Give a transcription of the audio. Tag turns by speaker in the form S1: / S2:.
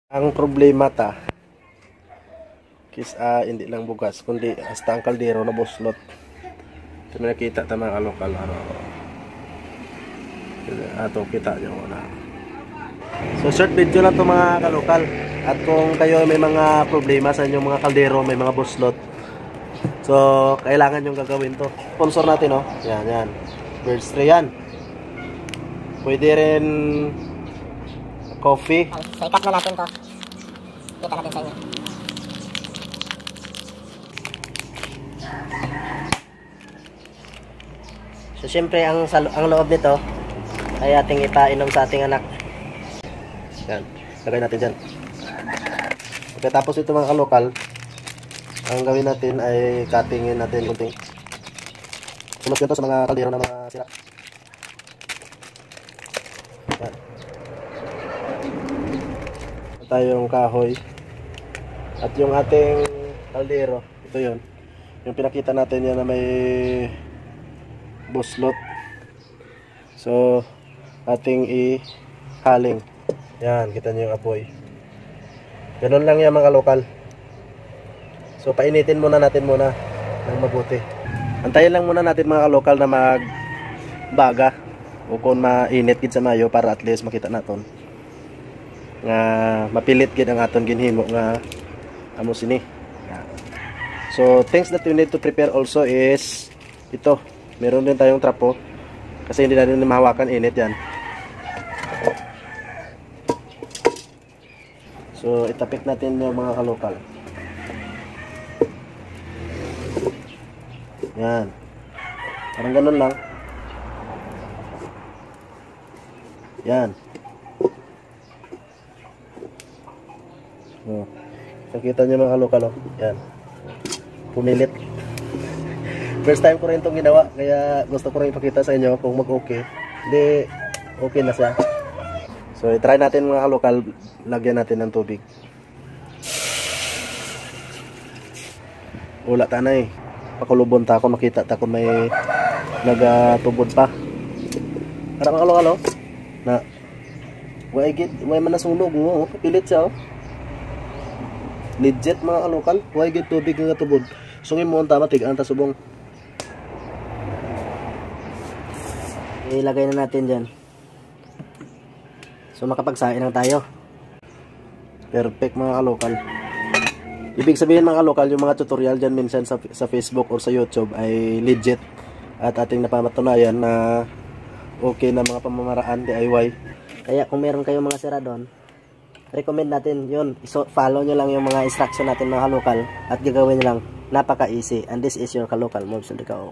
S1: Ang problema hindi lang bugas kundi hasta ang kaldero na buslot. Ito may nakita ta mga lokal ato kita nyo na. So short video lang to mga kalokal. At kung kayo may mga problema sa inyong mga kaldero, may mga buslot, so kailangan yung gagawin to. Sponsor natin yan Birds Tray yan. Pwede rin coffee.
S2: So ikat na natin to. Kita natin sa inyo. So syempre ang loob nito ay ating ipainom sa ating anak.
S1: Yan, lagay natin dyan. Pagkatapos ito mga kalokal, ang gawin natin ay cuttingin natin kunting. Sumas ganito sa mga kaldero na mga sira. Yan. Tayong kahoy at yung ating kaldero, ito yun yung pinakita natin yan na may buslot, so ating ihaling. Yan, kita nyo yung apoy, ganun lang yan mga lokal. So painitin muna natin ng mabuti. Antayin lang muna natin mga lokal na magbaga o kung mainit gid sa mayo para at least makita natin nga mapilit gid ang aton ginhimo nga amo sini. So things that you need to prepare also is ito, meron din tayong trapo kasi hindi natin mahawakan, init yan. So itapik natin yung mga kalokal. Yan, parang ganun lang yan. Nakita niyo mga kalokal, yan, pumilit. First time ko rin itong ginawa, kaya gusto ko rin ipakita sa inyo kung mag-okay. Hindi, okay na siya. So i-try natin mga kalokal, lagyan natin ng tubig. Wala tanay, pakulubon ta ako, makita ta kung may nagatubod pa. Para mga kalokal na way man nasunog mo, kapilit siya legit mga kalokal, way gid tubig nga tubod. Sungin mo ang tama, tigaan ta subong.
S2: Ilagay na natin dyan. So makapagsain na tayo.
S1: Perfect mga kalokal. Ibig sabihin mga kalokal, yung mga tutorial dyan minsan sa Facebook or sa YouTube ay legit at ating napamatunayan na okay na mga pamamaraan DIY.
S2: Kaya kung meron kayong mga sira doon, recommend natin yun. Follow nyo lang yung mga instruction natin mga kalokal at gagawin nyo lang. Napaka easy. And this is your kalokal Mobs Licao.